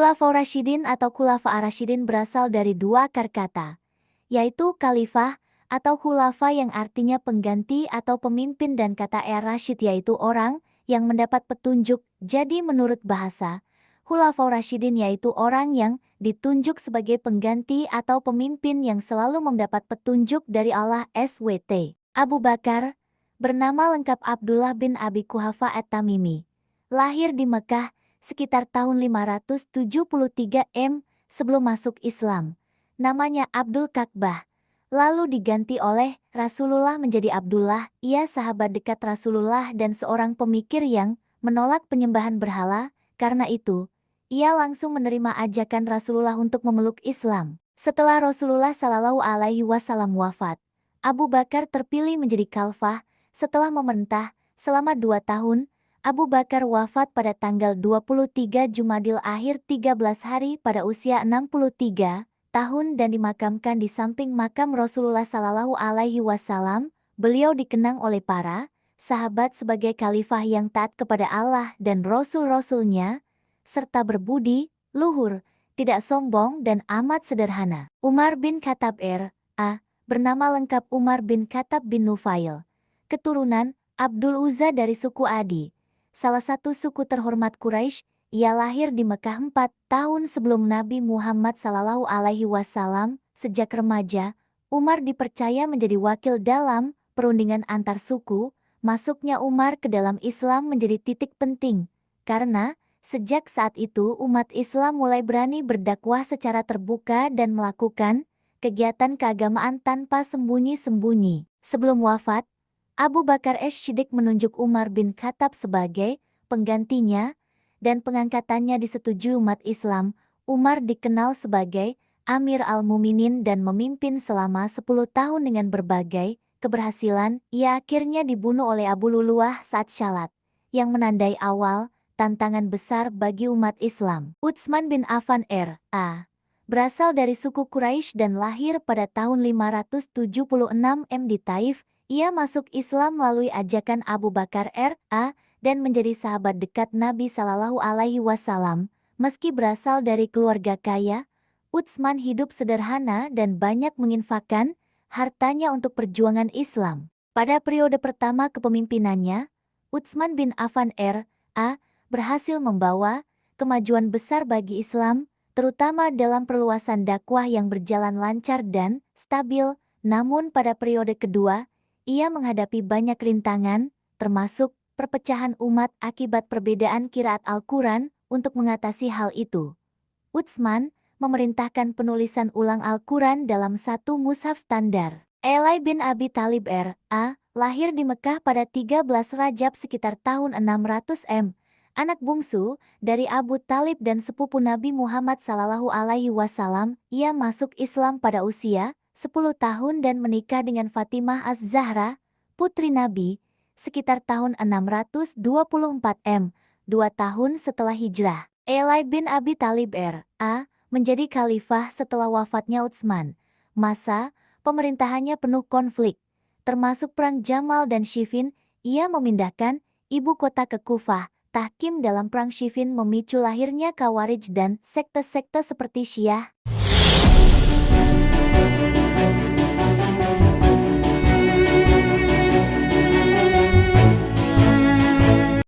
Khulafaur Rasyidin atau Khulafa ar-Rasyidin berasal dari dua akar kata, yaitu khalifah atau khulafa yang artinya pengganti atau pemimpin dan kata ar-Rasyid yaitu orang yang mendapat petunjuk. Jadi menurut bahasa, Khulafaur Rasyidin yaitu orang yang ditunjuk sebagai pengganti atau pemimpin yang selalu mendapat petunjuk dari Allah SWT. Abu Bakar, bernama lengkap Abdullah bin Abi Quhafa at-Tamimi, lahir di Mekah sekitar tahun 573 sebelum masuk Islam. Namanya Abdul Kakbah, lalu diganti oleh Rasulullah menjadi Abdullah. Ia sahabat dekat Rasulullah dan seorang pemikir yang menolak penyembahan berhala. Karena itu, ia langsung menerima ajakan Rasulullah untuk memeluk Islam. Setelah Rasulullah Shallallahu Alaihi Wasallam wafat, Abu Bakar terpilih menjadi khalifah setelah memerintah selama 2 tahun. Abu Bakar wafat pada tanggal 23 Jumadil Akhir 13 hari pada usia 63 tahun dan dimakamkan di samping makam Rasulullah Sallallahu Alaihi Wasallam. Beliau dikenang oleh para sahabat sebagai khalifah yang taat kepada Allah dan Rasul-Rasulnya, serta berbudi, luhur, tidak sombong dan amat sederhana. Umar bin Khattab R.A. bernama lengkap Umar bin Khattab bin Nufail, keturunan Abdul Uzza dari suku Adi, salah satu suku terhormat Quraisy. Ia lahir di Mekah 4 tahun sebelum Nabi Muhammad Sallallahu Alaihi Wasallam. Sejak remaja, Umar dipercaya menjadi wakil dalam perundingan antar suku. Masuknya Umar ke dalam Islam menjadi titik penting, karena sejak saat itu umat Islam mulai berani berdakwah secara terbuka dan melakukan kegiatan keagamaan tanpa sembunyi-sembunyi. Sebelum wafat, Abu Bakar As-Siddiq menunjuk Umar bin Khattab sebagai penggantinya, dan pengangkatannya disetujui umat Islam. Umar dikenal sebagai Amir al-Muminin dan memimpin selama 10 tahun dengan berbagai keberhasilan. Ia akhirnya dibunuh oleh Abu Luluah saat syalat, yang menandai awal tantangan besar bagi umat Islam. Utsman bin Affan R.A. berasal dari suku Quraisy dan lahir pada tahun 576 di Taif. Ia masuk Islam melalui ajakan Abu Bakar R.A. dan menjadi sahabat dekat Nabi Sallallahu Alaihi Wasallam. Meski berasal dari keluarga kaya, Utsman hidup sederhana dan banyak menginfakkan hartanya untuk perjuangan Islam. Pada periode pertama kepemimpinannya, Utsman bin Affan R.A. berhasil membawa kemajuan besar bagi Islam, terutama dalam perluasan dakwah yang berjalan lancar dan stabil. Namun pada periode kedua, ia menghadapi banyak rintangan, termasuk perpecahan umat akibat perbedaan qiraat Al-Quran. Untuk mengatasi hal itu, Utsman memerintahkan penulisan ulang Al-Quran dalam satu mushaf standar. Ali bin Abi Thalib R.A. lahir di Mekah pada 13 Rajab sekitar tahun 600 anak bungsu dari Abu Thalib dan sepupu Nabi Muhammad Sallallahu Alaihi Wasallam. Ia masuk Islam pada usia 10 tahun dan menikah dengan Fatimah Az-Zahra, putri Nabi, sekitar tahun 624 2 tahun setelah hijrah. Ali bin Abi Thalib R.A. menjadi khalifah setelah wafatnya Utsman. Masa pemerintahannya penuh konflik, termasuk perang Jamal dan Siffin. Ia memindahkan ibu kota ke Kufah. Tahkim dalam perang Siffin memicu lahirnya Khawarij dan sekte-sekte seperti Syiah.